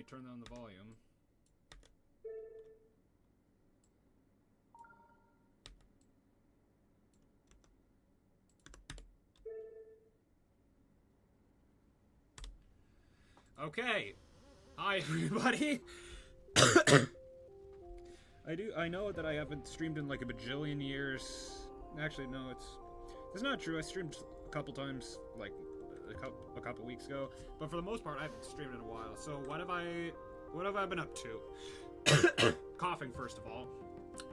turn down the volume. Okay. Hi, everybody. I know that I haven't streamed in like a bajillion years. Actually, no, it's not true. I streamed a couple times, like a couple weeks ago, but for the most part, I haven't streamed in a while. So what have I been up to? Coughing, first of all.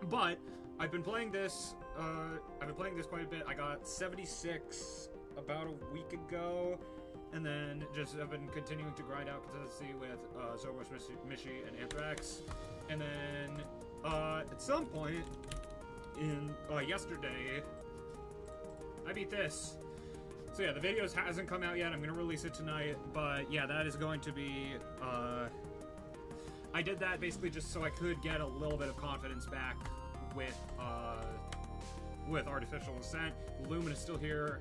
But I've been playing this. I've been playing this quite a bit. I got 76 about a week ago, and then just have been continuing to grind out consistency with Zobos, Mishi, and Anthrax, and then at some point in yesterday, I beat this. So yeah, the video hasn't come out yet. I'm gonna release it tonight, but yeah, that is going to be. I did that basically just so I could get a little bit of confidence back with Artificial Ascent. Lumen is still here.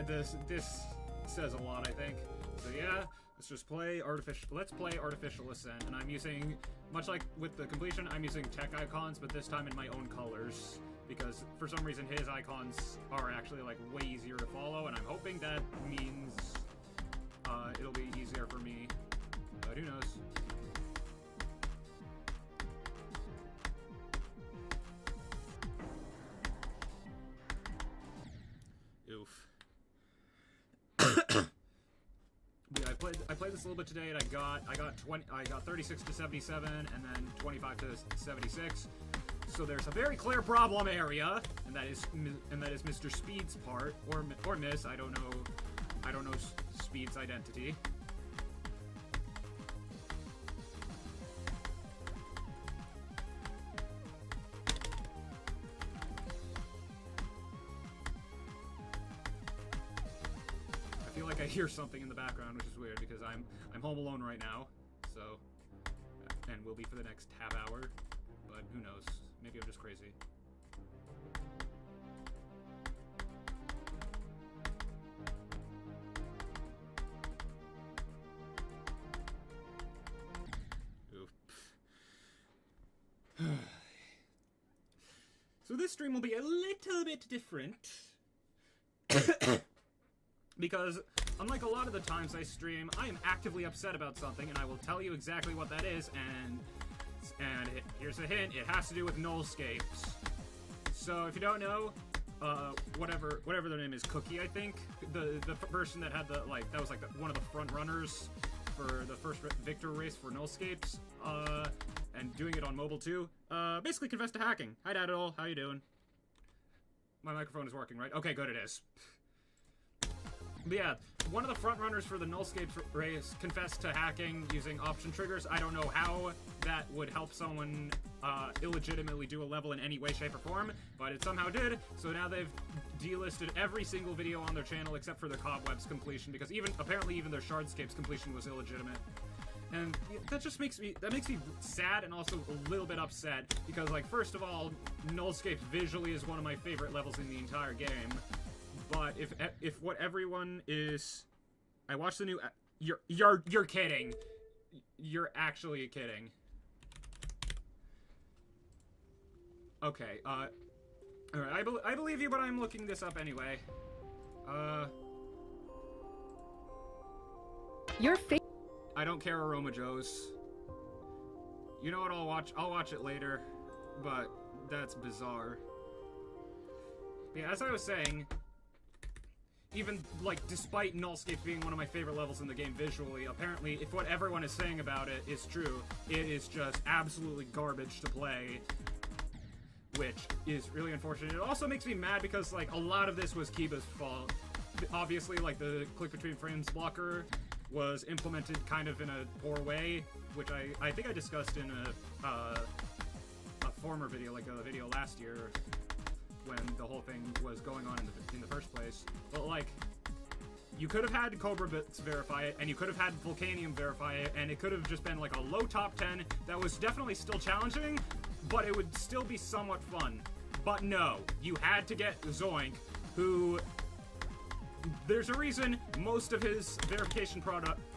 This says a lot, I think. So yeah, let's play Artificial Ascent, and I'm using, much like with the completion, I'm using tech icons, but this time in my own colors, because for some reason his icons are actually like way easier to follow, and I'm hoping that means it'll be easier for me, but who knows. Oof. Yeah, I played this a little bit today, and I got 36 to 77, and then 25 to 76. So there's a very clear problem area, and that is Mr. Speed's part, or Miss. I don't know Speed's identity. I feel like I hear something in the background, which is weird because I'm home alone right now, so, and will be for the next half hour, but who knows? Maybe I'm just crazy. Oof. So this stream will be a little bit different. Because, unlike a lot of the times I stream, I am actively upset about something, and I will tell you exactly what that is, and here's a hint, it has to do with nullscapes. So, if you don't know, whatever their name is, Cookie, I think, the person that had that was like one of the front runners for the first Victor race for nullscapes, and doing it on mobile too, basically confessed to hacking. Hi, Daddle, how you doing? My microphone is working, right? Okay, good, it is. But yeah, one of the front runners for the nullscapes race confessed to hacking using option triggers. I don't know how that would help someone illegitimately do a level in any way, shape, or form, but it somehow did. So now they've delisted every single video on their channel except for their Cobwebs completion, because apparently even their Shardscapes completion was illegitimate. And that just makes me sad and also a little bit upset, because, like, first of all, nullscapes visually is one of my favorite levels in the entire game. But if what everyone is, I watched the new. You're kidding. You're actually kidding. Okay. All right. I believe you, but I'm looking this up anyway. Your I don't care, Aroma Joes. You know what? I'll watch it later. But that's bizarre. Yeah, as I was saying. Even, like, despite nullscapes being one of my favorite levels in the game visually, apparently, if what everyone is saying about it is true, it is just absolutely garbage to play, which is really unfortunate. It also makes me mad because, like, a lot of this was Kiba's fault. Obviously, like, the click between frames blocker was implemented kind of in a poor way, which I think I discussed in a former video, like a video last year, when the whole thing was going on in the first place. But, like, you could have had Cobra Bits verify it, and you could have had Volcanium verify it, and it could have just been, like, a low top 10 that was definitely still challenging, but it would still be somewhat fun. But no, you had to get Zoink, who... There's a reason most of his verification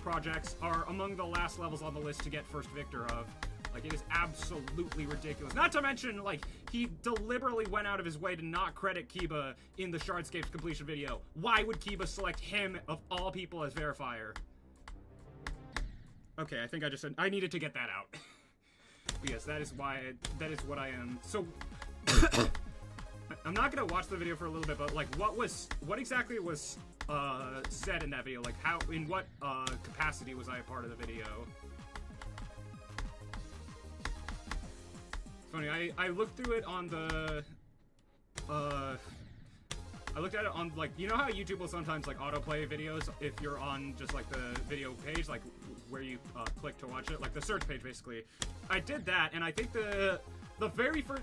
projects are among the last levels on the list to get first victor of. Like, it is absolutely ridiculous. Not to mention, like, he deliberately went out of his way to not credit Kiba in the Shardscapes completion video. Why would Kiba select him, of all people, as verifier? Okay, I think I just said... I needed to get that out. But yes, that is what I am. So... I'm not gonna watch the video for a little bit, but, like, what exactly was, said in that video? Like, in what, capacity was I a part of the video? Funny, I looked through it on the, I looked at it on, like, you know how YouTube will sometimes, like, autoplay videos if you're on just, like, the video page, like, where you, click to watch it, like, the search page, basically. I did that, and I think the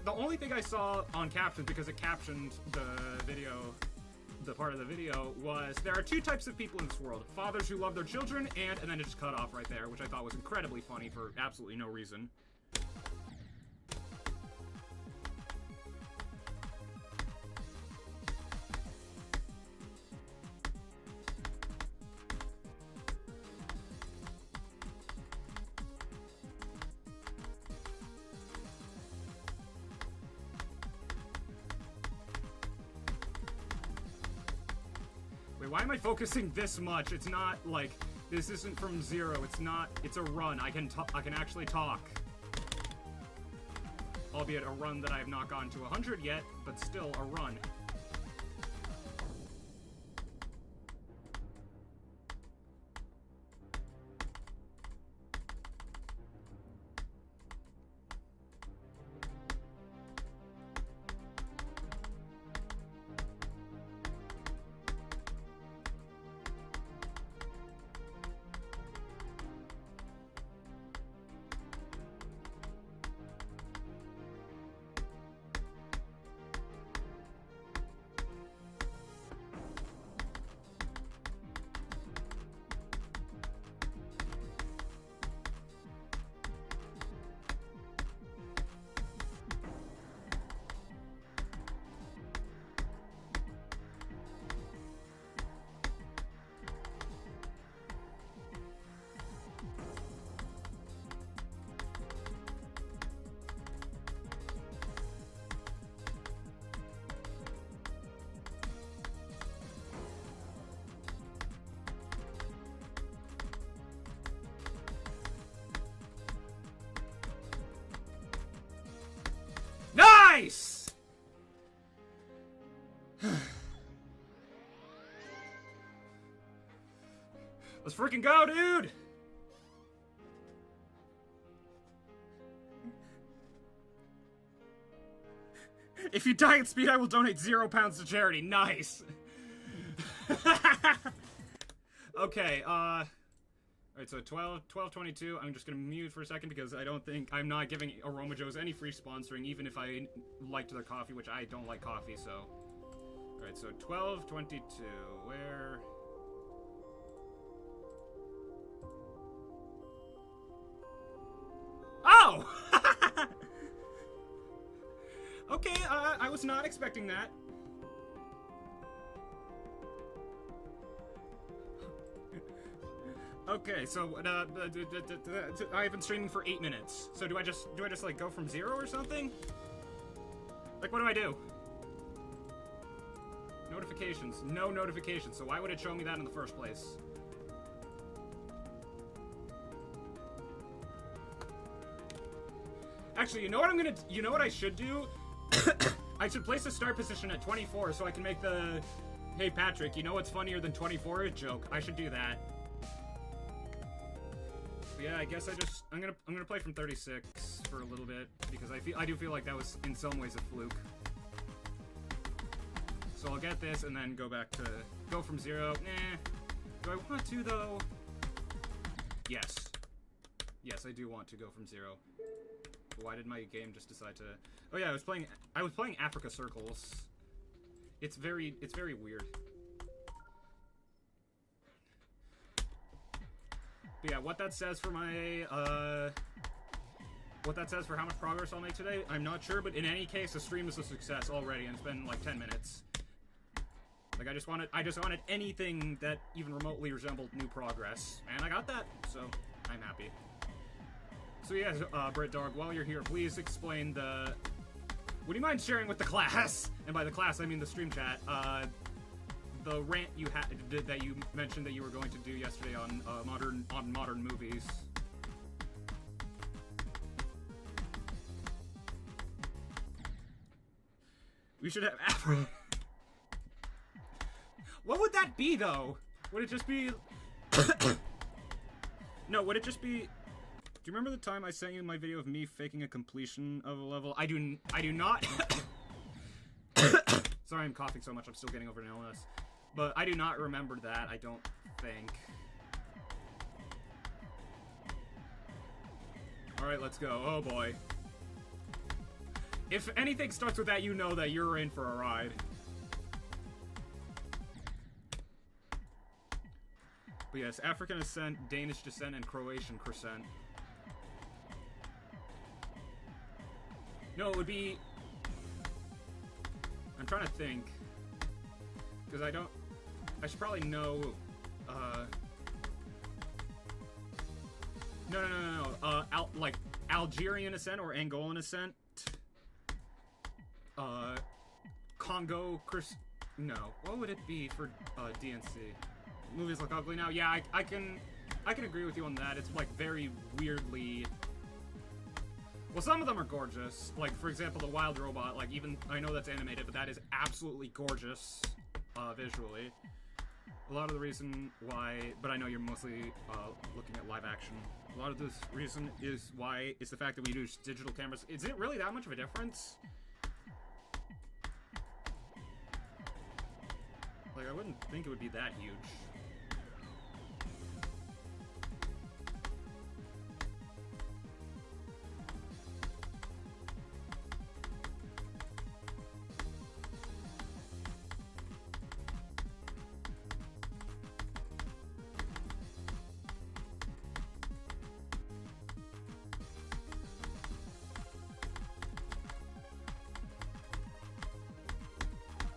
only thing I saw on captions, because it captioned the video, the part of the video, was there are two types of people in this world. Fathers who love their children, and then it just cut off right there, which I thought was incredibly funny for absolutely no reason. Why am I focusing this much? It's not, like, this isn't from 0. It's not, it's a run. I can actually talk. Albeit a run that I have not gotten to 100 yet, but still a run. Nice! Let's freaking go, dude! If you die at speed, I will donate £0 to charity. Nice! Okay, alright, so 12:22. I'm just gonna mute for a second because I'm not giving Aroma Joe's any free sponsoring, even if I liked their coffee, which I don't like coffee, so. Alright, so 12:22. Where? Oh! Okay, I was not expecting that. Okay, so I've been streaming for 8 minutes. So do I just like go from 0 or something? Like, what do I do? Notifications. No notifications. So why would it show me that in the first place? Actually, you know what I should do? I should place a start position at 24 so I can make the "Hey Patrick, you know what's funnier than 24" joke. I should do that. But yeah, I guess I'm gonna play from 36 for a little bit because I do feel like that was in some ways a fluke. So I'll get this and then go from 0. Nah. Do I want to though? Yes. Yes, I do want to go from 0. But why did my game just decide to? Oh yeah, I was playing Africa Circles. It's very weird. But yeah, what that says for my what that says for how much progress I'll make today, I'm not sure, but in any case, the stream is a success already, and it's been like 10 minutes. Like, I just wanted anything that even remotely resembled New Progress, and I got that, so I'm happy. So yes, Britt Dog, while you're here, please explain the... Would you mind sharing with the class, and by the class I mean the stream chat, the rant you had that you mentioned that you were going to do yesterday on modern movies? We should have Afro. What would that be, though? Would it just be... No, would it just be... Do you remember the time I sent you my video of me faking a completion of a level? I do not... Sorry, I'm coughing so much, I'm still getting over an illness. But I do not remember that, I don't think. Alright, let's go. Oh, boy. If anything starts with that, you know that you're in for a ride. But yes, African Ascent, Danish Descent, and Croatian Crescent. No, it would be... I'm trying to think. Because I don't... I should probably know... No. Like, Algerian Ascent or Angolan Ascent. Congo... No. What would it be for DNC? Movies look ugly now. Yeah, I can agree with you on that. It's like very weirdly... Well, some of them are gorgeous. Like, for example, the Wild Robot. Like, even... I know that's animated, but that is absolutely gorgeous visually. A lot of the reason why... But I know you're mostly looking at live action. A lot of this reason is why... is the fact that we use digital cameras. Is it really that much of a difference? Like, I wouldn't think it would be that huge.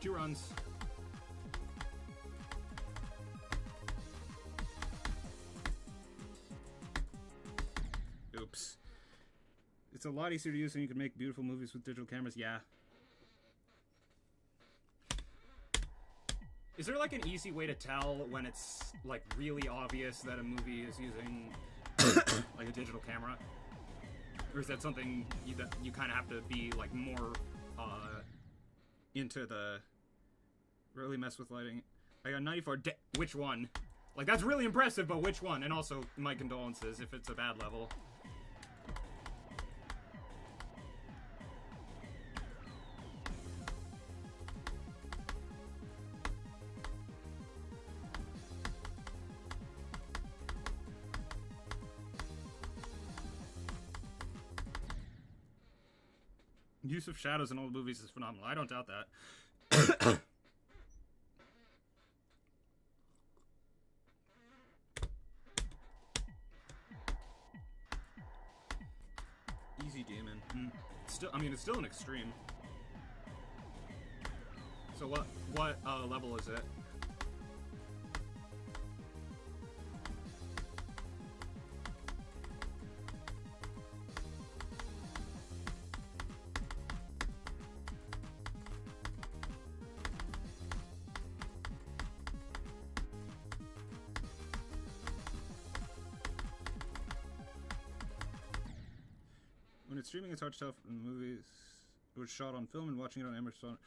Girons. Oops. It's a lot easier to use and you can make beautiful movies with digital cameras. Yeah. Is there like an easy way to tell when it's like really obvious that a movie is using like a digital camera? Or is that something that you kind of have to be like more into the really mess with lighting? I got 94. Which one? Like, that's really impressive, but which one? And also, my condolences if it's a bad level. Use of shadows in old movies is phenomenal. I don't doubt that. Easy demon. Still, I mean, it's still an extreme. So what level is it? When it's streaming, it's hard to tell from the movies it was shot on film and watching it on Amazon.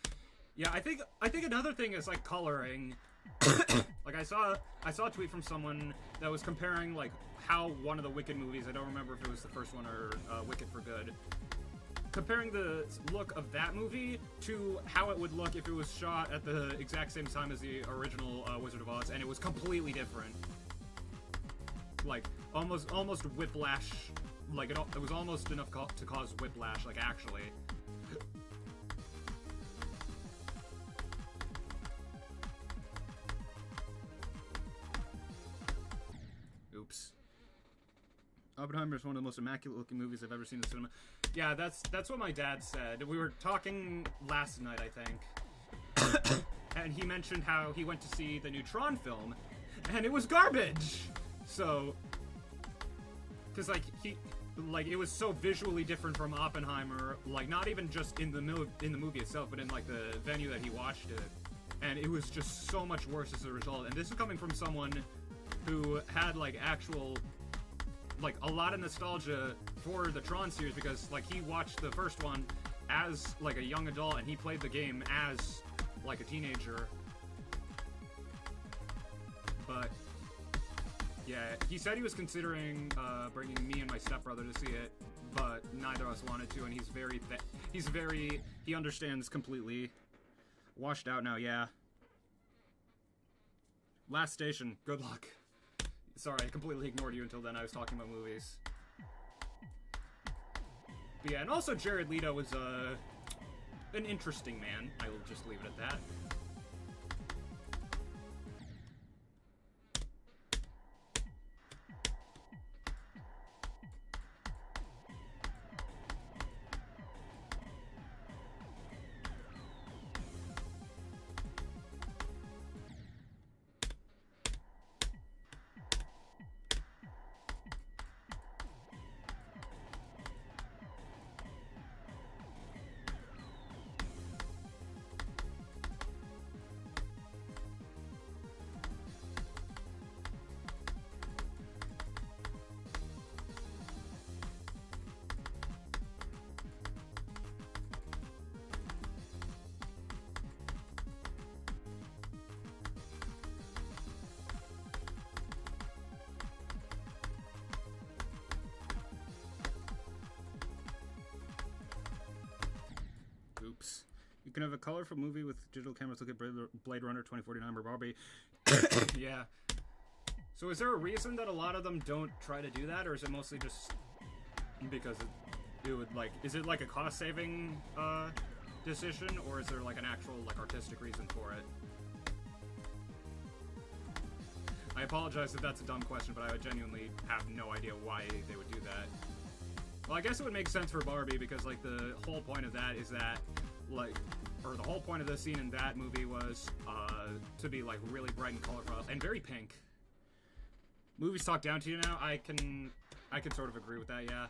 Yeah, I think another thing is like coloring. Like I saw a tweet from someone that was comparing like how one of the Wicked movies, I don't remember if it was the first one or Wicked for Good, comparing the look of that movie to how it would look if it was shot at the exact same time as the original Wizard of Oz, and it was completely different. Like almost whiplash. Like, it was almost enough to cause whiplash, like, actually. Oops. Oppenheimer is one of the most immaculate-looking movies I've ever seen in the cinema. Yeah, that's what my dad said. We were talking last night, I think. and he mentioned how he went to see the new Tron film, and it was garbage. So, because it was so visually different from Oppenheimer, like not even just in the movie itself, but in like the venue that he watched it, and it was just so much worse as a result. And this is coming from someone who had like actual, like a lot of nostalgia for the Tron series, because like he watched the first one as like a young adult, and he played the game as like a teenager. But yeah, he said he was considering bringing me and my stepbrother to see it, but neither of us wanted to, and he understands completely. Washed out now, yeah. Last station, good luck. Sorry, I completely ignored you until then. I was talking about movies. But yeah, and also Jared Leto was an interesting man. I will just leave it at that. Oops. You can have a colorful movie with digital cameras. Look at Blade Runner 2049 or Barbie. Yeah. So is there a reason that a lot of them don't try to do that, or is it mostly just because it would like, is it like a cost-saving decision, or is there like an actual like artistic reason for it? I apologize if that's a dumb question, but I genuinely have no idea why they would do that. Well, I guess it would make sense for Barbie, because like the whole point of that is that the whole point of the scene in that movie was to be like really bright and colorful and very pink. Movies talk down to you now. I can sort of agree with that, yeah.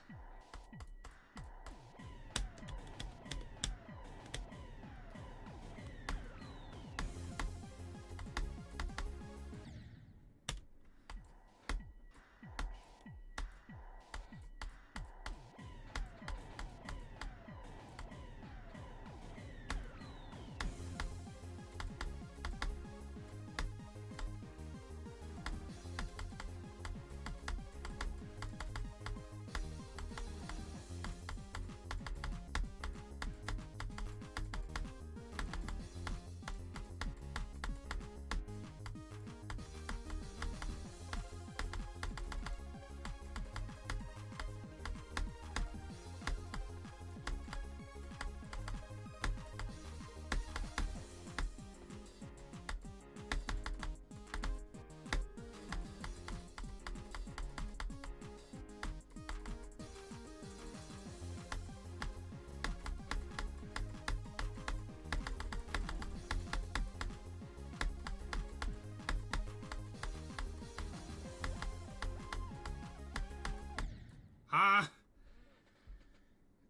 Ha!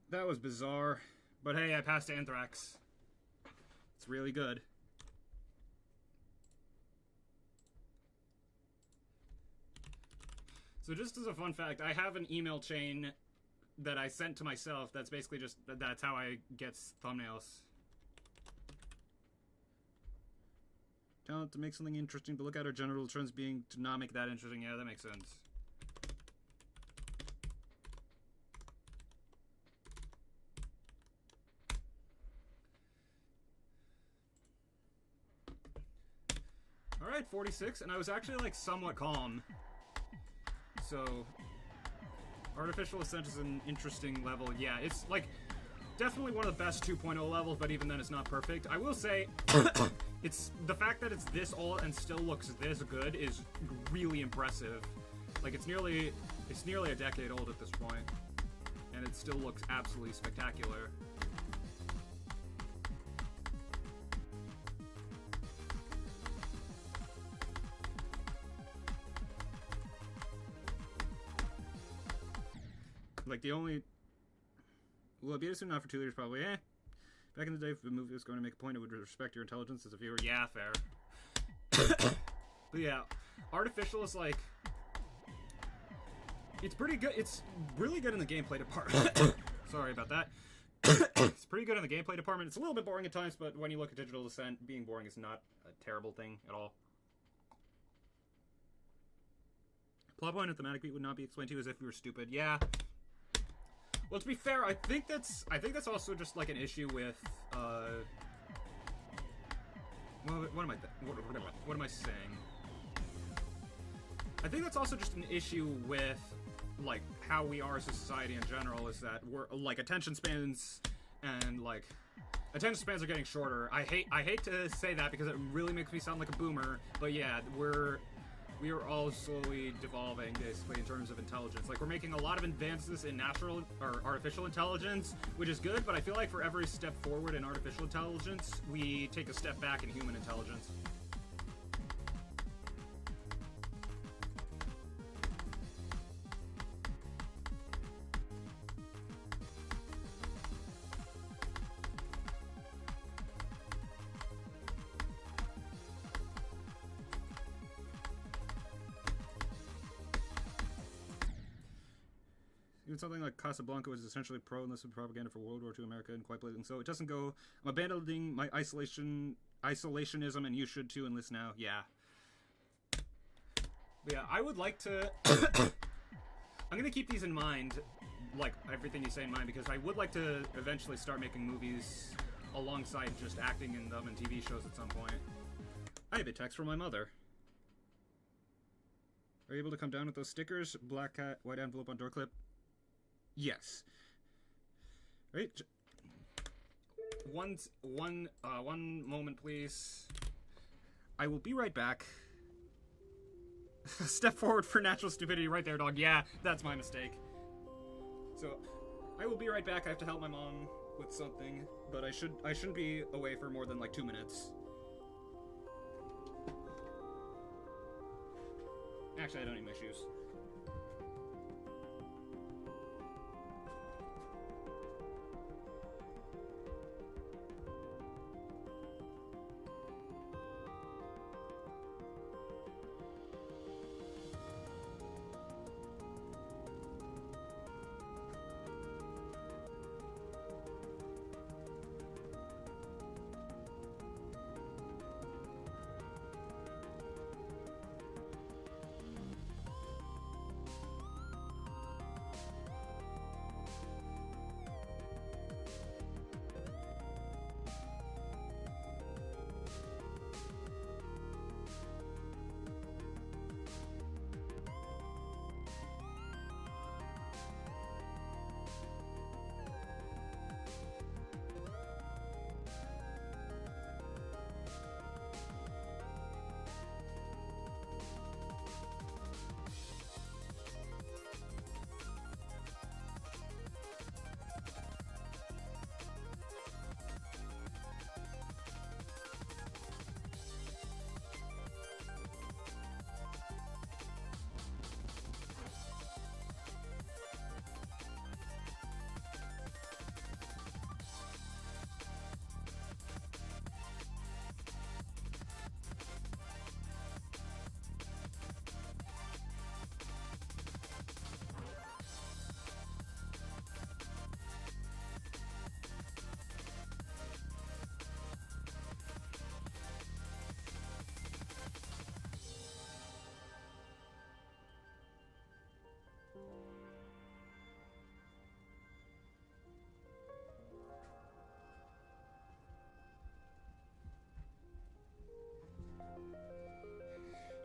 That was bizarre. But hey, I passed Anthrax. It's really good. So just as a fun fact, I have an email chain that I sent to myself that's basically just, that's how I get thumbnails. Talent to make something interesting to look at, or general trends being to not make that interesting. Yeah, that makes sense. Alright, 46, and I was actually like somewhat calm. So, Artificial Ascent is an interesting level. Yeah, it's like definitely one of the best 2.0 levels, but even then it's not perfect. I will say, it's the fact that it's this old and still looks this good is really impressive. Like it's nearly a decade old at this point, and it still looks absolutely spectacular. Like, the only... Will it be soon? Not for 2 years, probably. Back in the day, if the movie was going to make a point, it would respect your intelligence as a viewer. Yeah, fair. But yeah, artificial is like... It's pretty good. It's really good in the gameplay department. Sorry about that. It's pretty good in the gameplay department. It's a little bit boring at times, but when you look at Digital Descent, being boring is not a terrible thing at all. Plot point and thematic beat would not be explained to you as if you were stupid. Yeah. Well, to be fair, I think that's also just like an issue with what am I saying? I think that's also just an issue with like how we are as a society in general, is that we're like attention spans are getting shorter. I hate to say that because it really makes me sound like a boomer, but yeah, we are all slowly devolving basically in terms of intelligence. Like, we're making a lot of advances in natural or artificial intelligence, which is good, but I feel like for every step forward in artificial intelligence, we take a step back in human intelligence. Even something like Casablanca was essentially pro-enlistment propaganda for World War II America, and quite blatant. So it doesn't go, I'm abandoning my isolationism, and you should too, enlist now. Yeah. But yeah, I would like to... I'm gonna keep these in mind, like, everything you say in mind, because I would like to eventually start making movies alongside just acting in them and TV shows at some point. I have a text from my mother. Are you able to come down with those stickers? Black cat, white envelope on door clip. Yes. Right. One moment, please. I will be right back. Step forward for natural stupidity right there, dog. Yeah, that's my mistake. So, I will be right back. I have to help my mom with something, but I shouldn't be away for more than like 2 minutes. Actually, I don't need my shoes.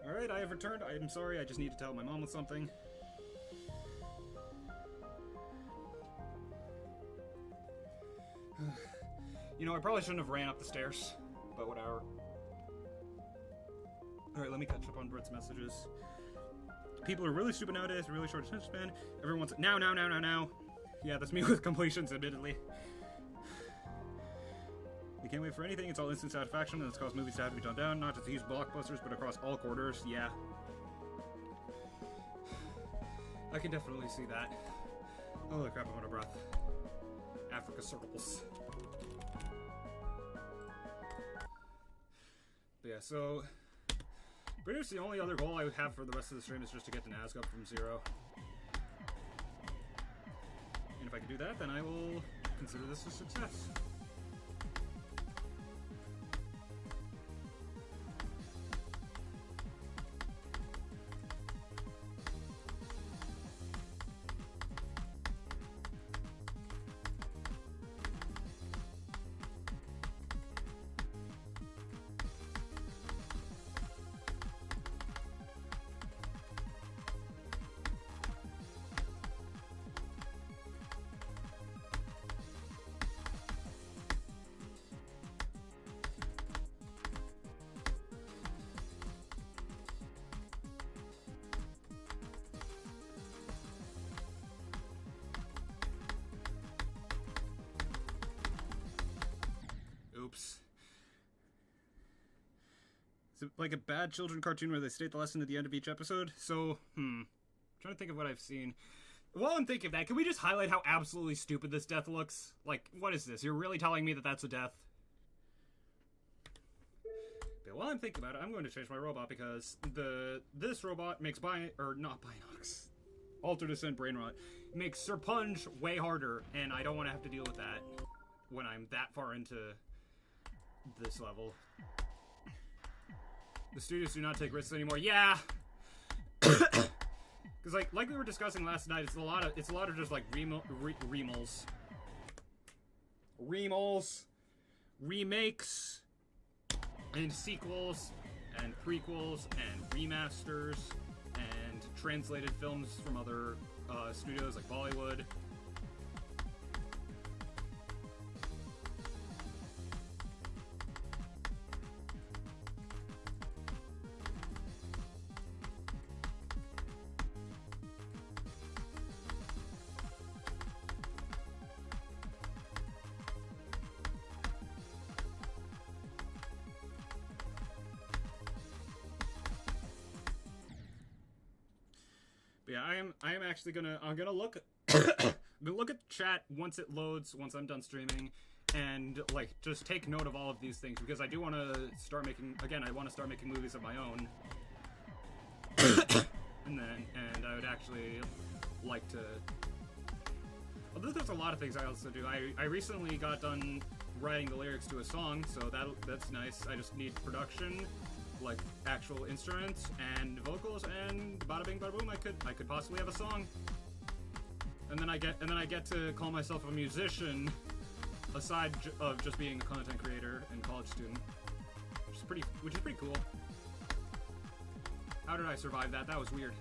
Alright, I have returned. I'm sorry, I just need to tell my mom with something. You know, I probably shouldn't have ran up the stairs, but whatever. Alright, let me catch up on Britt's messages. People are really stupid nowadays, really short attention span. Everyone wants it now. Yeah, that's me with completions, admittedly. We can't wait for anything, it's all instant satisfaction, and it's caused movies to have to be done down, not just huge blockbusters, but across all quarters, yeah. I can definitely see that. Holy crap, I'm out of breath. Africa circles. But yeah, so pretty much the only other goal I would have for the rest of the stream is just to get to Nazg up from 0. And if I can do that, then I will consider this a success. Oops. Is it like a bad children cartoon where they state the lesson at the end of each episode? So, trying to think of what I've seen. While I'm thinking of that, can we just highlight how absolutely stupid this death looks? Like, what is this? You're really telling me that that's a death? But while I'm thinking about it, I'm going to change my robot because this robot makes not Binox. Altered Ascent Brain Rot. Makes Serpunge way harder, and I don't want to have to deal with that when I'm that far into this level. The studios do not take risks anymore. Yeah, because like we were discussing last night, it's a lot of just like remals, remakes, and sequels, and prequels, and remasters, and translated films from other studios like Bollywood. Yeah, I am actually I'm gonna look look at chat once it loads, once I'm done streaming, and like just take note of all of these things because I do want to start making I want to start making movies of my own. and I would actually like to. Well, there's a lot of things I also do. I recently got done writing the lyrics to a song, so that's nice. I just need production, like actual instruments and vocals, and bada bing bada boom, I could possibly have a song. And then I get to call myself a musician aside of just being a content creator and college student, which is pretty cool. How did I survive that? That was weird.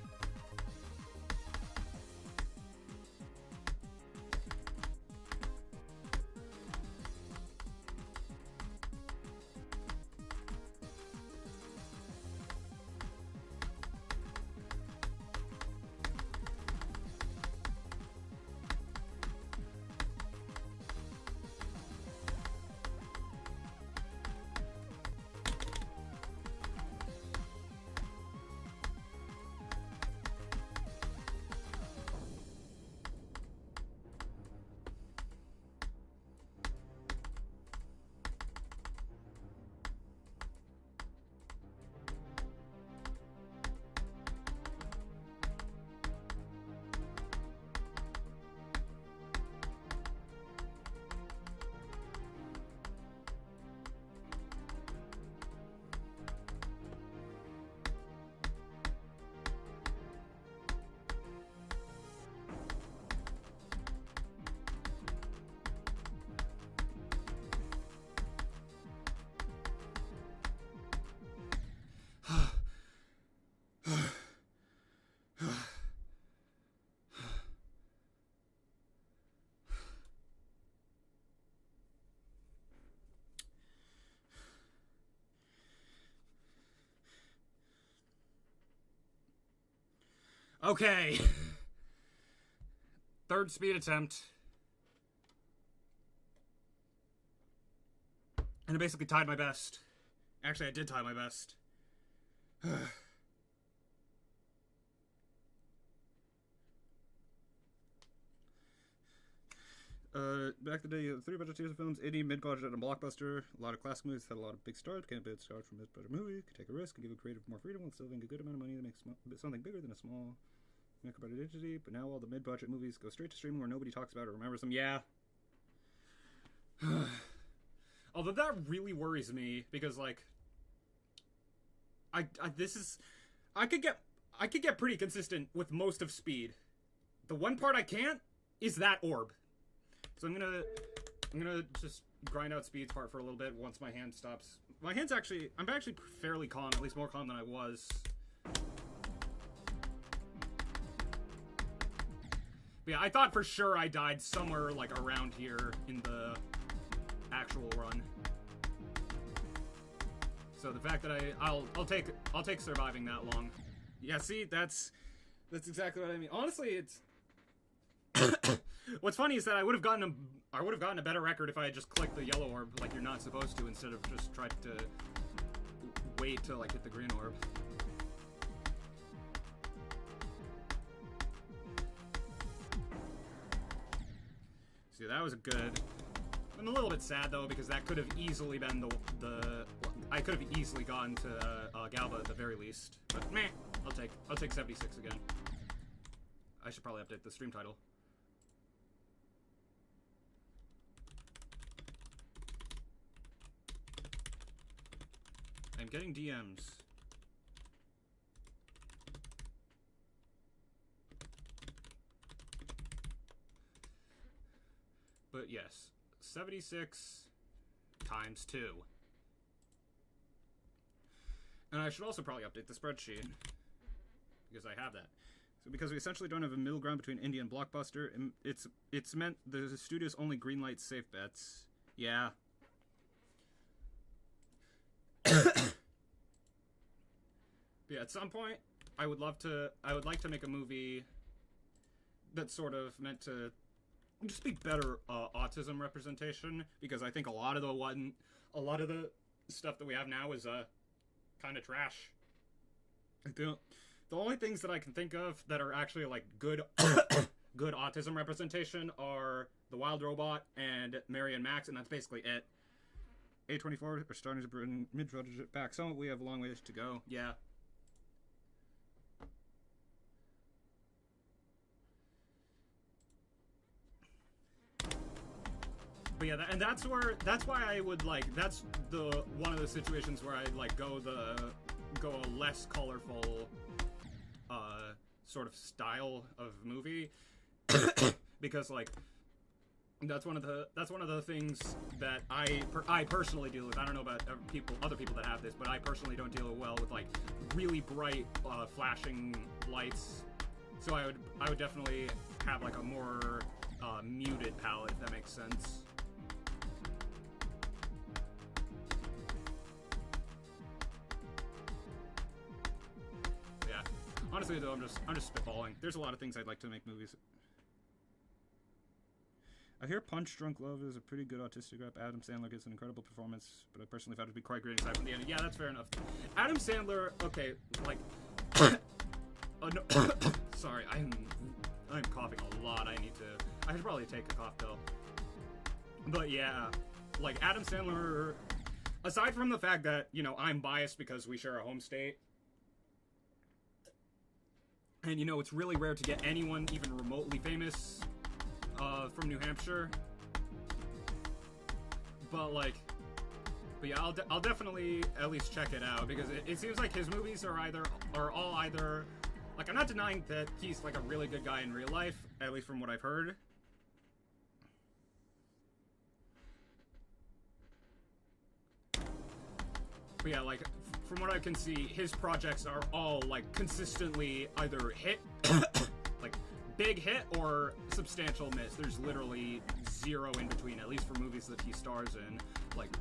Okay. Third speed attempt. And I basically tied my best. Actually, I did tie my best. Back in the day, 3 budget series of films, indie, mid-budget, and blockbuster. A lot of classic movies had a lot of big stars. Can't bid stars from mid-budget movie. Could take a risk and give a creative more freedom while still having a good amount of money to make something bigger than a small micro-budget entity. But now all the mid-budget movies go straight to streaming where nobody talks about or remembers them. Yeah. Although that really worries me because, like, I could get pretty consistent with most of Speed. The one part I can't is that orb. So I'm gonna just grind out Speed's part for a little bit once my hand stops. I'm actually fairly calm, at least more calm than I was. But yeah, I thought for sure I died somewhere like around here in the actual run. So the fact that I'll take surviving that long. Yeah, see, that's exactly what I mean. Honestly, it's what's funny is that I would have gotten a better record if I had just clicked the yellow orb like you're not supposed to, instead of just tried to wait to like hit the green orb. See, that was a good. I'm a little bit sad though because that could have easily been the I could have easily gone to Galba at the very least. But meh, I'll take 76 again. I should probably update the stream title. I'm getting DMs. But yes, 76 times 2. And I should also probably update the spreadsheet, because I have that. So because we essentially don't have a middle ground between indie and blockbuster, it's meant the studio's only greenlight safe bets. Yeah. Yeah, at some point, I would like to make a movie that's sort of meant to just be better autism representation, because I think a lot of the stuff that we have now is kind of trash. The only things that I can think of that are actually like good good autism representation are The Wild Robot and Mary and Max, and that's basically it. A24 are starting to bring mid-budget back. Some we have a long ways to go. Yeah. But yeah, that's why I would like, that's one of the situations where I'd like go a less colorful sort of style of movie, because like that's one of the things that I personally deal with. I don't know about other people that have this, but I personally don't deal well with like really bright flashing lights. So I would definitely have like a more muted palette, if that makes sense. Honestly, though, I'm just spitballing. There's a lot of things I'd like to make movies. I hear Punch Drunk Love is a pretty good autistic rap. Adam Sandler gives an incredible performance, but I personally found it to be quite great aside from the end. Yeah, that's fair enough. Adam Sandler, okay, like, no, sorry, I'm coughing a lot. I should probably take a cough pill. But yeah, like Adam Sandler, aside from the fact that, you know, I'm biased because we share a home state. And, you know, it's really rare to get anyone even remotely famous from New Hampshire. But yeah, I'll definitely at least check it out, because it seems like his movies are all either, like, I'm not denying that he's, like, a really good guy in real life, at least from what I've heard. But yeah, like, from what I can see, his projects are all, like, consistently either hit, like, big hit, or substantial miss. There's literally zero in between, at least for movies that he stars in. Like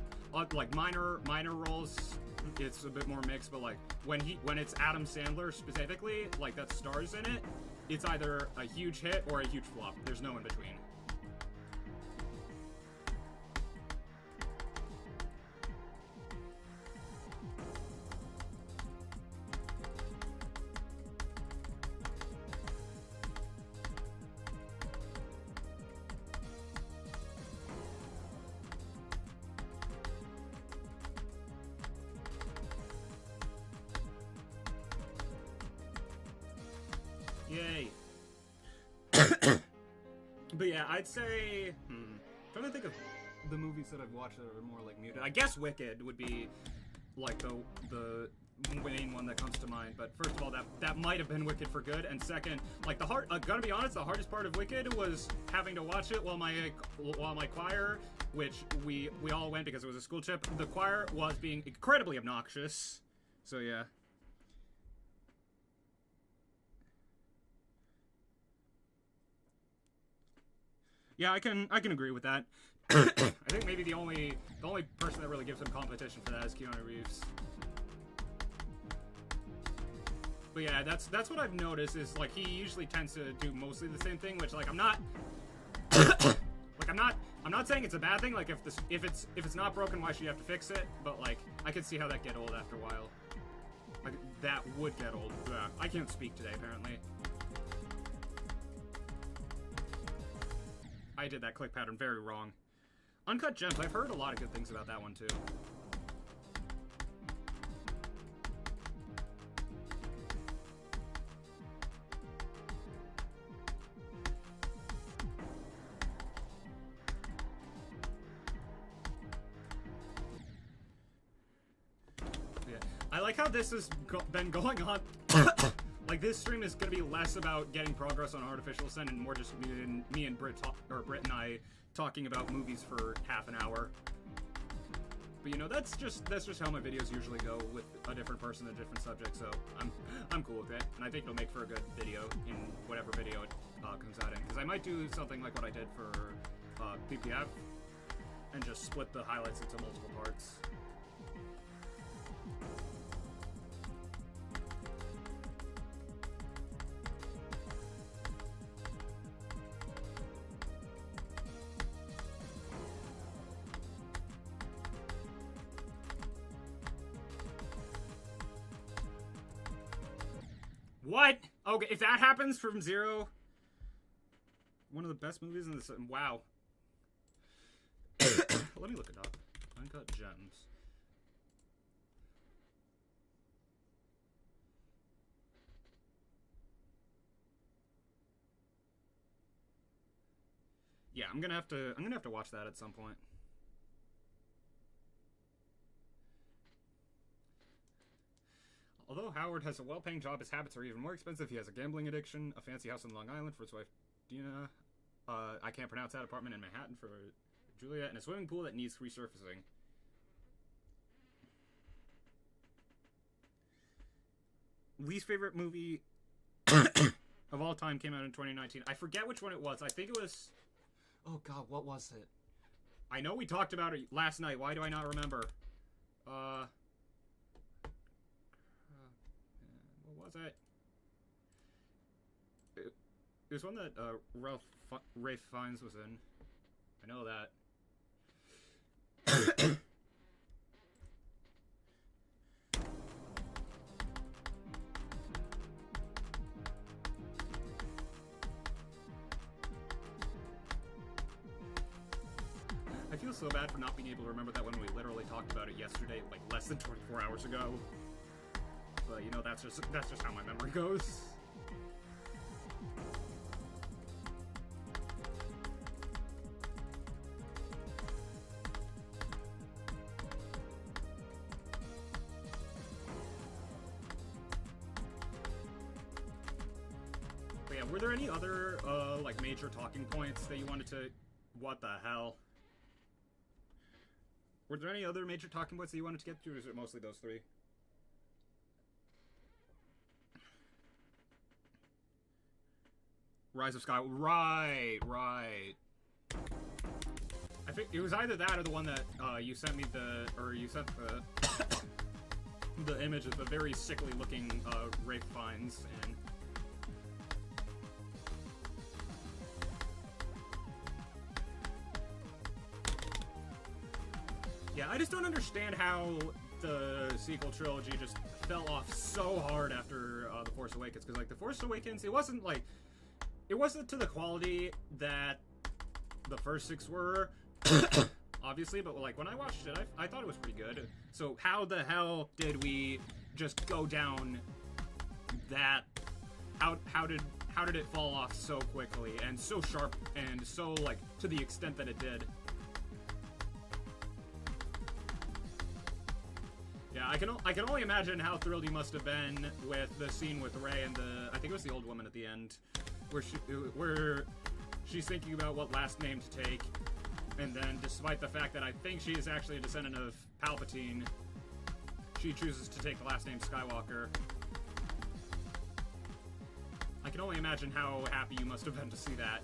minor roles, it's a bit more mixed, but, like, when it's Adam Sandler specifically, like, that stars in it, it's either a huge hit or a huge flop. There's no in between. Yeah, I'd say. Trying to think of the movies that I've watched that are more like muted. I guess Wicked would be like the main one that comes to mind. But first of all, that might have been Wicked for good. And second, like gotta be honest, the hardest part of Wicked was having to watch it while my choir, which we all went because it was a school trip. The choir was being incredibly obnoxious. So yeah. Yeah, I can agree with that. I think maybe the only person that really gives him competition for that is Keanu Reeves. But yeah, that's what I've noticed is like he usually tends to do mostly the same thing, which like I'm not I'm not saying it's a bad thing. Like if it's not broken, why should you have to fix it? But like I can see how that get old after a while. Like that would get old. I can't speak today apparently. I did that click pattern very wrong. Uncut Gems, I've heard a lot of good things about that one too. Yeah. I like how this has been going on. Like, this stream is going to be less about getting progress on Artificial Ascent and more just me and Britt and I talking about movies for half an hour. But, you know, that's just how my videos usually go with a different person, a different subject, so I'm cool with it. And I think it'll make for a good video in whatever video it comes out in. Because I might do something like what I did for PPF and just split the highlights into multiple parts. What? Okay, if that happens from Zero, one of the best movies in this. Wow. Let me look it up. Uncut Gems. Yeah, I'm gonna have to watch that at some point. Although Howard has a well-paying job, his habits are even more expensive. He has a gambling addiction, a fancy house in Long Island for his wife, Dina. I can't pronounce that, apartment in Manhattan for Julia, and a swimming pool that needs resurfacing. Least favorite movie of all time came out in 2019. I forget which one it was. I think it was... Oh, God, what was it? I know we talked about it last night. Why do I not remember? What was it? It was one that Ralph Fiennes was in. I know that. I feel so bad for not being able to remember that when we literally talked about it yesterday, like less than 24 hours ago. But you know, that's just how my memory goes. But yeah, were there any other like major talking points that you wanted to? What the hell? Were there any other major talking points that you wanted to get to, or is it mostly those three? Rise of Sky. Right. I think it was either that or the one that you sent me you sent the image of the very sickly looking Rafe Fiennes and. Yeah, I just don't understand how the sequel trilogy just fell off so hard after The Force Awakens, because like The Force Awakens, it wasn't to the quality that the first six were, obviously, but like when I watched it, I thought it was pretty good. So how the hell did we just go down that? How how did it fall off so quickly and so sharp and so, like, to the extent that it did? Yeah, I can only imagine how thrilled you must have been with the scene with Rey and I think it was the old woman at the end, where she's thinking about what last name to take, and then despite the fact that I think she is actually a descendant of Palpatine, she chooses to take the last name Skywalker. I can only imagine how happy you must have been to see that.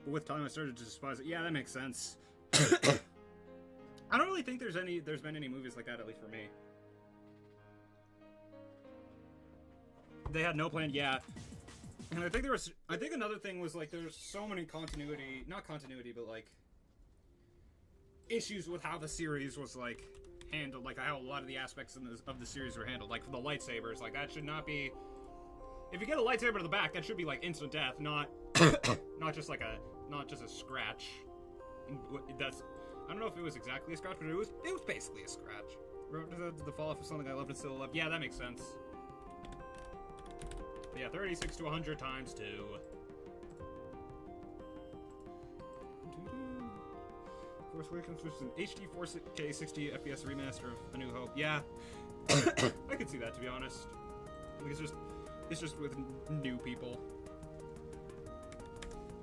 But with time, I started to despise it. Yeah, that makes sense. I don't really think there's been any movies like that, at least for me. They had no plan, yeah. And I think another thing was, like, there's so many not continuity, but, like, issues with how the series was, like, handled, like, how a lot of the aspects of the series were handled. Like, for the lightsabers, like, that should not be... If you get a lightsaber to the back, that should be, like, instant death, not just a scratch. I don't know if it was exactly a scratch, but it was basically a scratch. The fall off of something I loved and still love. Yeah, that makes sense. But yeah, 36 to 100 times 2. Force Awakens was an HD 4K 60 FPS remaster of A New Hope. Yeah, I could see that, to be honest. Like, it's just with new people.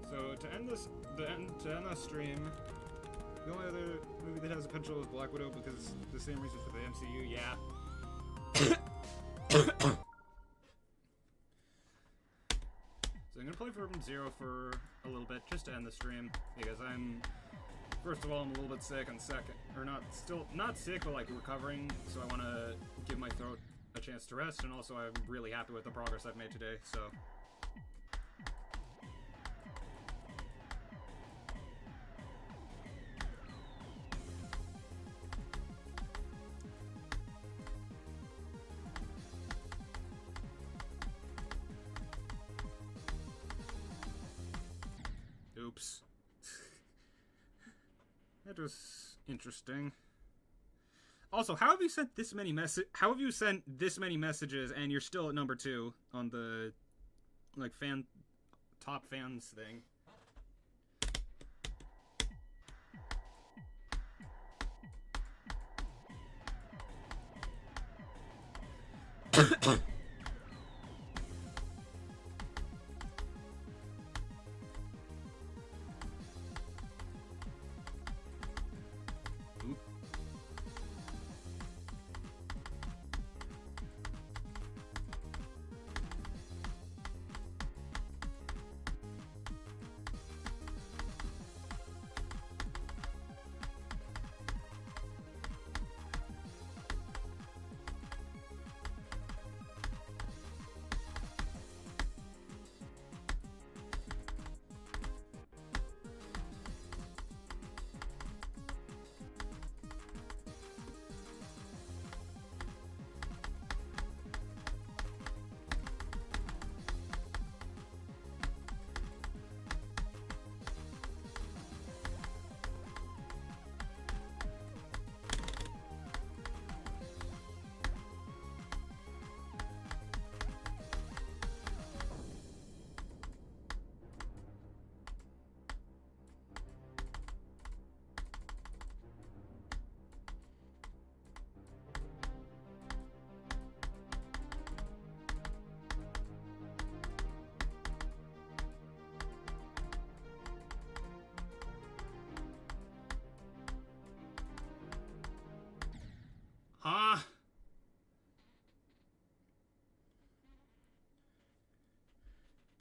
So to end this stream, the only other movie that has a potential is Black Widow because the same reason for the MCU. Yeah. So I'm gonna play Forbidden Zero for a little bit just to end the stream because first of all, I'm a little bit sick, and second, or not sick, but like recovering. So I want to give my throat a chance to rest, and also I'm really happy with the progress I've made today. So. Oops. That was interesting. Also, how have you sent this many messages and you're still at number 2 on the like top fans thing?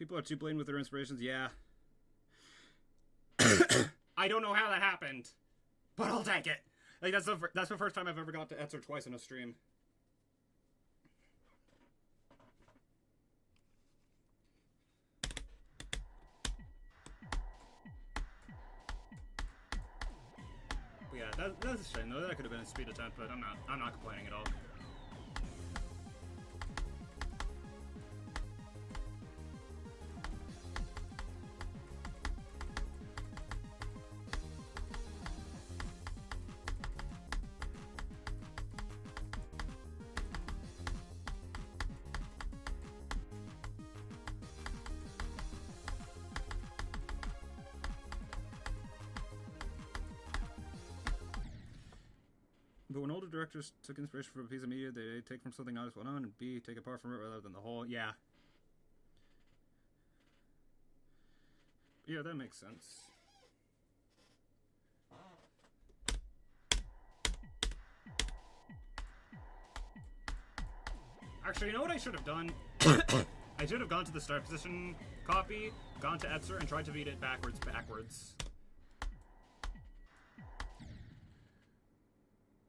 People are too blatant with their inspirations, yeah. I don't know how that happened, but I'll take it. Like, that's the first time I've ever got to Etzer twice in a stream. But yeah, that's a shame though. That could have been a speed attempt, but I'm not complaining at all. But when older directors took inspiration from a piece of media, they take from something not as well known, and B, take apart from it rather than the whole. Yeah. Yeah, that makes sense. Actually, you know what I should have done? I should have gone to the start position copy, gone to Etzer, and tried to beat it backwards.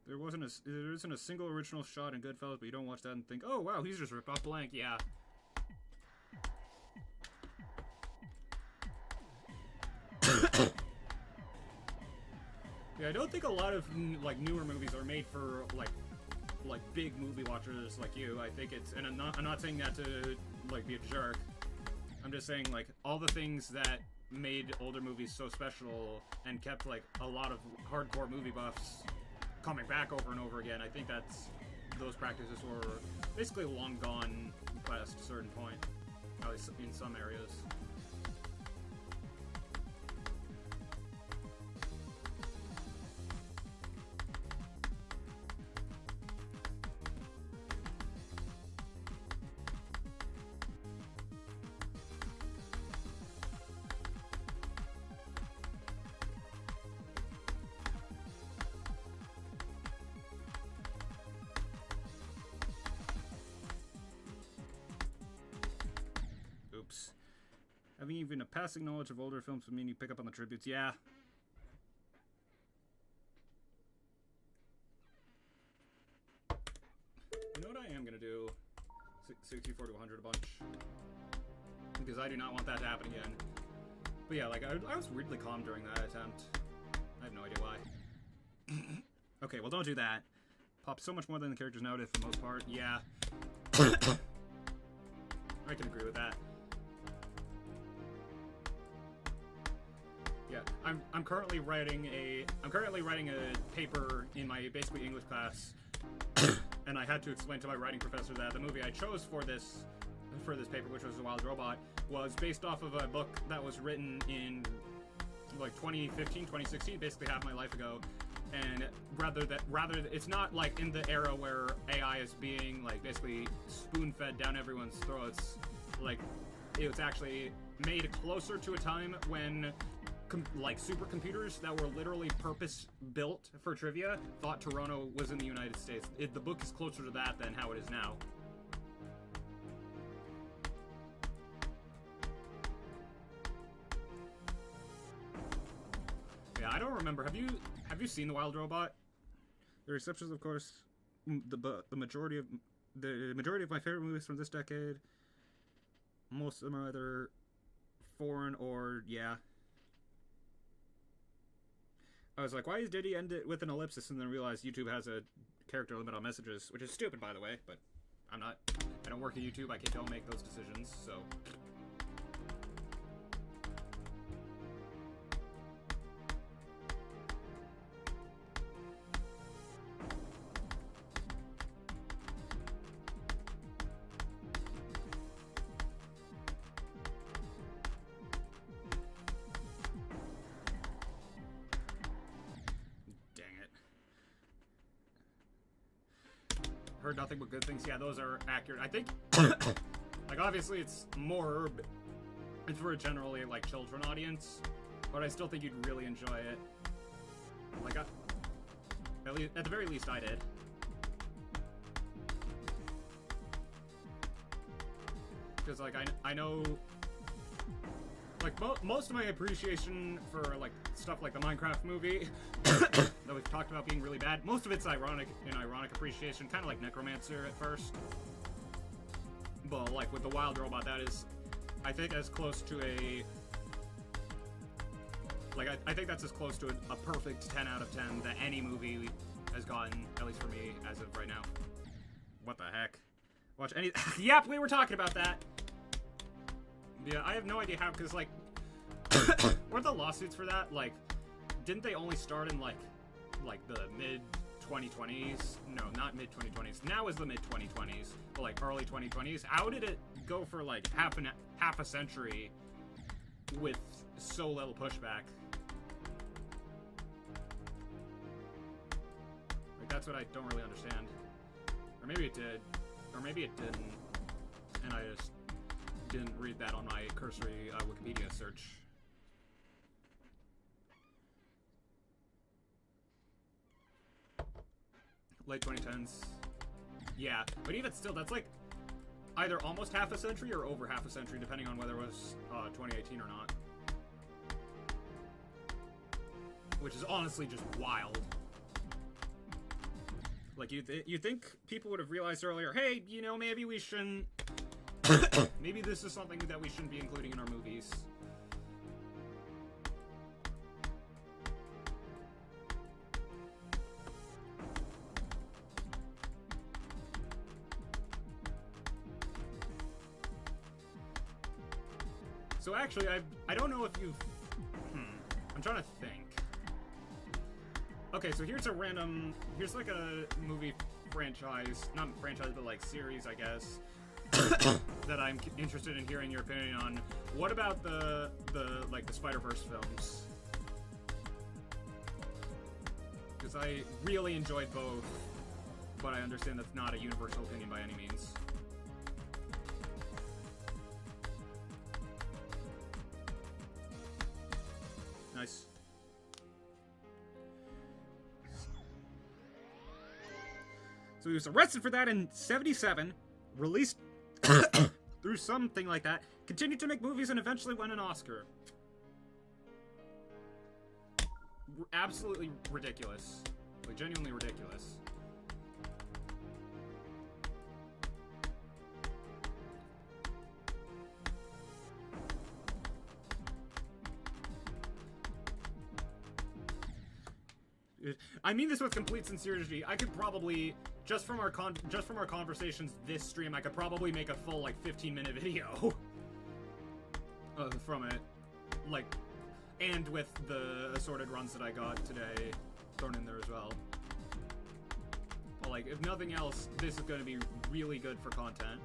There isn't a single original shot in Goodfellas, but you don't watch that and think, oh wow, he's just ripped off Blank. Yeah. Yeah, I don't think a lot of like newer movies are made for like big movie watchers like you. I think it's, and I'm not saying that to like be a jerk. I'm just saying like all the things that made older movies so special and kept like a lot of hardcore movie buffs coming back over and over again. I think those practices were basically long gone past a certain point, at least in some areas. Having even a passing knowledge of older films would mean you pick up on the tributes. Yeah. You know what I am gonna do? 64 to 100 a bunch. Because I do not want that to happen again. But yeah, like, I was weirdly calm during that attempt. I have no idea why. Okay, well don't do that. Pop so much more than the characters nowadays for the most part. Yeah. I can agree with that. Yeah, I'm currently writing a paper in my basically English class, and I had to explain to my writing professor that the movie I chose for this paper, which was The Wild Robot, was based off of a book that was written in like 2015, 2016, basically half my life ago. And rather it's not like in the era where AI is being like basically spoon-fed down everyone's throats. Like, it was actually made closer to a time when like supercomputers that were literally purpose-built for trivia thought Toronto was in the United States. The book is closer to that than how it is now. Yeah, I don't remember. Have you seen The Wild Robot? There are exceptions, of course. The majority of my favorite movies from this decade, most of them are either foreign or yeah. I was like, why did he end it with an ellipsis, and then realized YouTube has a character limit on messages, which is stupid, by the way, but I don't work at YouTube, I don't make those decisions, so. Heard nothing but good things. Yeah, those are accurate. I think, like, obviously it's it's for a generally, like, children audience, but I still think you'd really enjoy it. Like, at the very least, I did. Because, like, I know like most of my appreciation for like stuff like the Minecraft movie that we've talked about being really bad, most of it's ironic appreciation, kind of like Necromancer at first. But like with the Wild Robot, that is, I think, as close to a like I think that's as close to a perfect 10 out of 10 that any movie has gotten, at least for me, as of right now. What the heck? Watch any... Yep, we were talking about that! Yeah, I have no idea how, because, like... weren't the lawsuits for that, like... Didn't they only start in, like the mid-2020s? No, not mid-2020s. Now is the mid-2020s. But, like, early 2020s. How did it go for, like, half a century with so little pushback? Like, that's what I don't really understand. Or maybe it did. Or maybe it didn't. And I just didn't read that on my cursory Wikipedia search. Late 2010s. Yeah, but even still, that's like either almost half a century or over half a century, depending on whether it was 2018 or not. Which is honestly just wild. Like, you think people would have realized earlier, hey, you know, maybe we shouldn't... maybe this is something that we shouldn't be including in our movies. So actually, I don't know if you've... I'm trying to think. Okay, so here's like a movie franchise, not franchise, but like series, I guess, that I'm interested in hearing your opinion on. What about the Spider-Verse films? Because I really enjoyed both, but I understand that's not a universal opinion by any means. Nice. So he was arrested for that in '77, released through something like that, continued to make movies, and eventually won an Oscar. Absolutely ridiculous. Like, genuinely ridiculous. I mean this with complete sincerity. I could probably, just from our conversations this stream, I could probably make a full, like, 15-minute video from it. Like, and with the assorted runs that I got today thrown in there as well. But, like, if nothing else, this is going to be really good for content.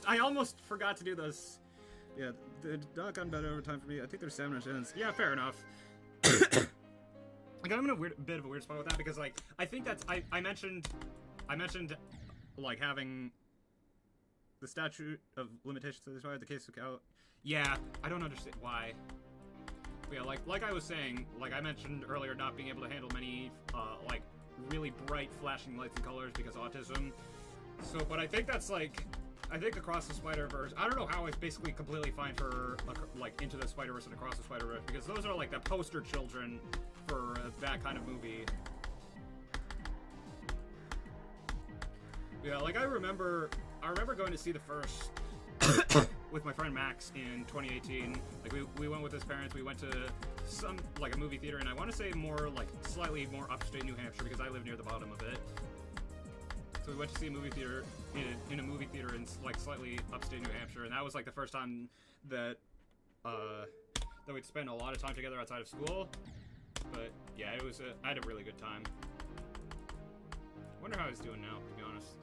I almost forgot to do this. Yeah, they've not gotten better over time for me. I think they're 7 or 10s. Yeah, fair enough. Like, I'm in a bit of a weird spot with that because, like, I think that's I mentioned like having the statute of limitations to the case of Cal. Yeah, I don't understand why. But yeah, like I was saying, like I mentioned earlier, not being able to handle many like really bright flashing lights and colors because autism. So, but I think that's like. I think Across the Spider-Verse, I don't know how it's basically completely fine for, like, Into the Spider-Verse and Across the Spider-Verse, because those are, like, the poster children for that kind of movie. Yeah, like, I remember going to see the first with my friend Max in 2018. Like, we went with his parents, we went to some, like, a movie theater, and I want to say more, like, slightly more upstate New Hampshire, because I live near the bottom of it. So we went to see a movie theater in a movie theater in like slightly upstate New Hampshire, and that was like the first time that that we'd spend a lot of time together outside of school. But yeah, I had a really good time. Wonder how he's doing now, to be honest.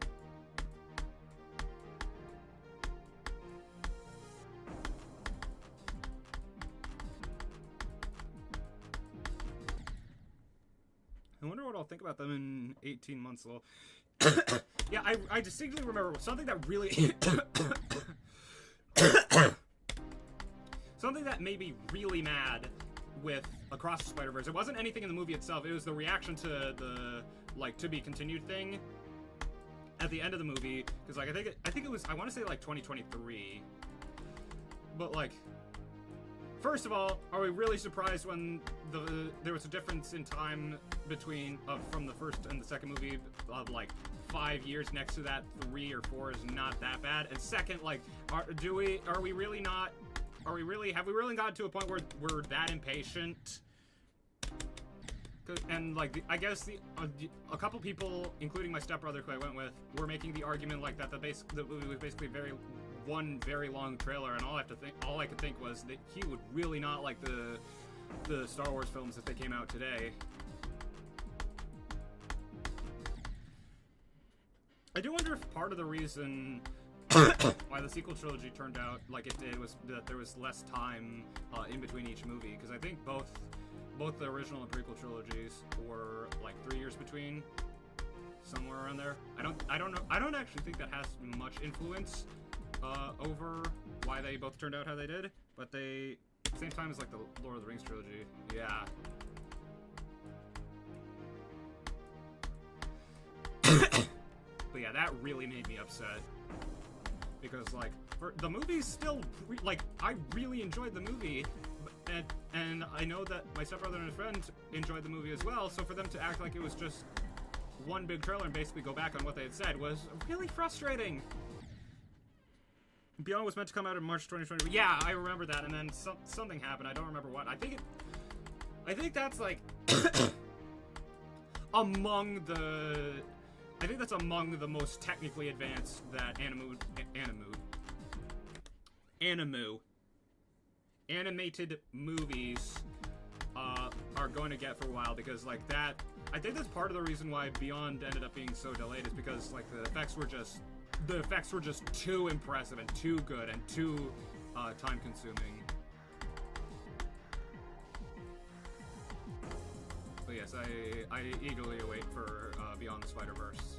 I wonder what I'll think about them in 18 months, lol. Yeah, I distinctly remember something that really... something that made me really mad with Across the Spider-Verse. It wasn't anything in the movie itself, it was the reaction to the, like, to be continued thing at the end of the movie, because, like, I think it was, I want to say, like, 2023. But, like, first of all, are we really surprised when there was a difference in time between, from the first and the second movie of, like, 5 years next to that? 3 or 4 is not that bad. And second, like, have we really gotten to a point where we're that impatient? And, like, I guess a couple people, including my stepbrother who I went with, were making the argument, like, that the movie was basically one very long trailer, and all I could think was that he would really not like the Star Wars films if they came out today. I do wonder if part of the reason why the sequel trilogy turned out like it did was that there was less time in between each movie, because I think both the original and prequel trilogies were like 3 years between, somewhere around there. I don't know. I don't actually think that has much influence over why they both turned out how they did, but they, same time as like the Lord of the Rings trilogy. Yeah. But yeah, that really made me upset, because like the movie's still like, I really enjoyed the movie, and I know that my stepbrother and his friend enjoyed the movie as well, so for them to act like it was just one big trailer and basically go back on what they had said was really frustrating. Beyond was meant to come out in March 2020. Yeah, I remember that, and then something happened. I don't remember what. I think that's like among the most technically advanced that animated movies are going to get for a while, because like that, I think that's part of the reason why Beyond ended up being so delayed, is because like the effects were just too impressive and too good and too time consuming. But yes, I eagerly await for Beyond the Spider-Verse.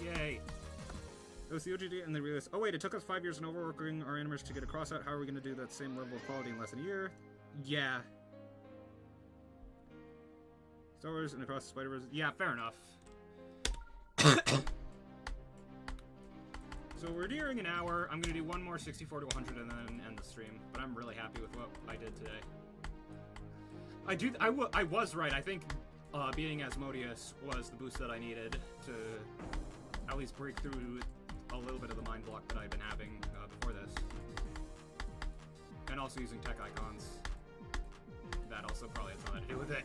Yay. It was the OGD, and they realized, oh wait, it took us 5 years and overworking our animators to get a cross out. How are we going to do that same level of quality in less than a year? Yeah. Star Wars and Across the Spider-Verse. Yeah, fair enough. So we're nearing an hour. I'm going to do one more 64 to 100 and then end the stream. But I'm really happy with what I did today. I was right. I think being Asmodeus was the boost that I needed to at least break through a little bit of the mind block that I've been having before this. And also using tech icons. That also probably has something to do with it.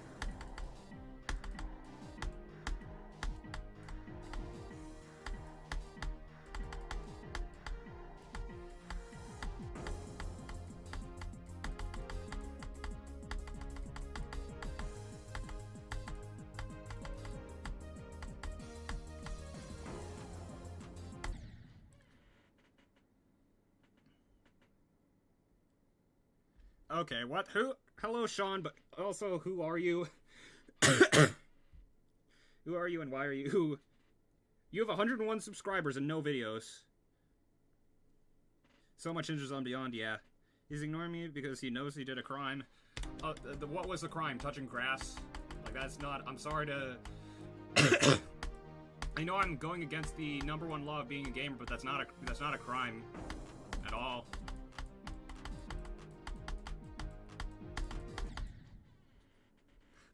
Okay, what? Who? Hello, Sean, but also, who are you? Who are you and why are you? You have 101 subscribers and no videos. So much interest on Beyond, yeah. He's ignoring me because he knows he did a crime. What was the crime? Touching grass? Like, that's not... I'm sorry to... I know I'm going against the #1 law of being a gamer, but that's not a crime. At all.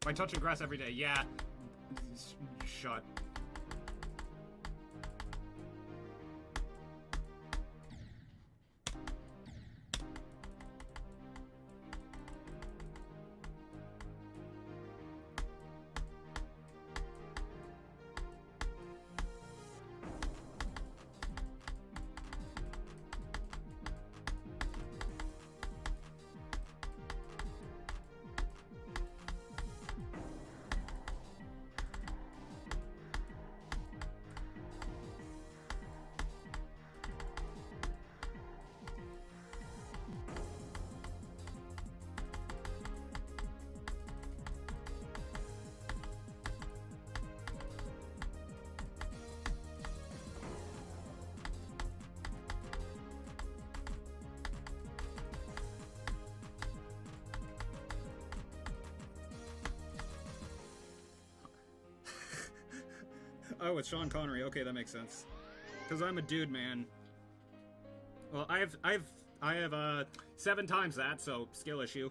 By touching grass every day, yeah. Shut. Oh, it's Sean Connery. Okay, that makes sense. Because I'm a dude, man. Well, I have 7 times that, so skill issue.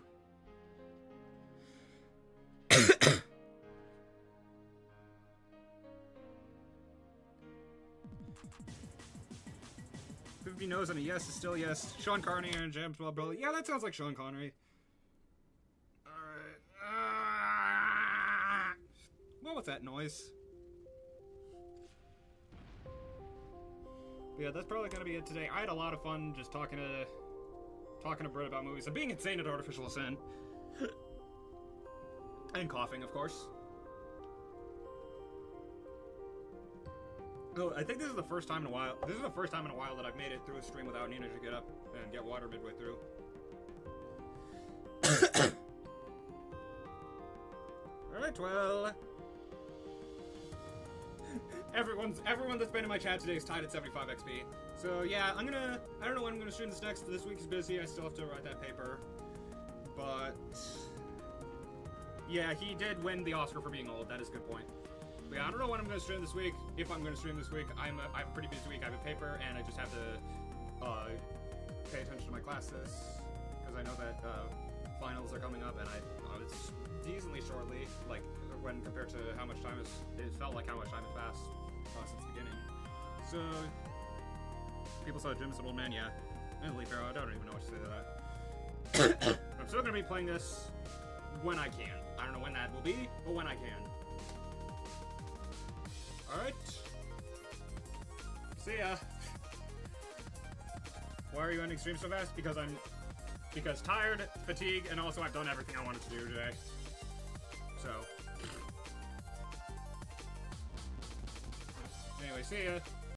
If he knows and a yes is still a yes. Sean Connery and James Bond brother. Yeah, that sounds like Sean Connery. Alright. What was that noise? But yeah, that's probably gonna be it today. I had a lot of fun just talking to Brett about movies and being insane at Artificial Ascent. And coughing, of course. Oh, I think this is the first time in a while. This is the first time in a while that I've made it through a stream without needing to get up and get water midway through. Alright, well. Everyone that's been in my chat today is tied at 75 XP. So yeah, I don't know when I'm gonna stream this next. This week is busy. I still have to write that paper. But yeah, he did win the Oscar for being old. That is a good point. But yeah, I don't know when I'm gonna stream this week. If I'm gonna stream this week, I have a pretty busy week. I have a paper, and I just have to pay attention to my classes because I know that finals are coming up, and it's decently shortly, like when compared to how much time it felt like how much time has passed since the beginning. So people saw Jim as an old man, yeah. And Leaf Arrow, I don't even know what to say to that. I'm still gonna be playing this when I can. I don't know when that will be, but when I can. Alright. See ya. Why are you ending stream so fast? Because tired, fatigued, and also I've done everything I wanted to do today. So. Anyway, see ya.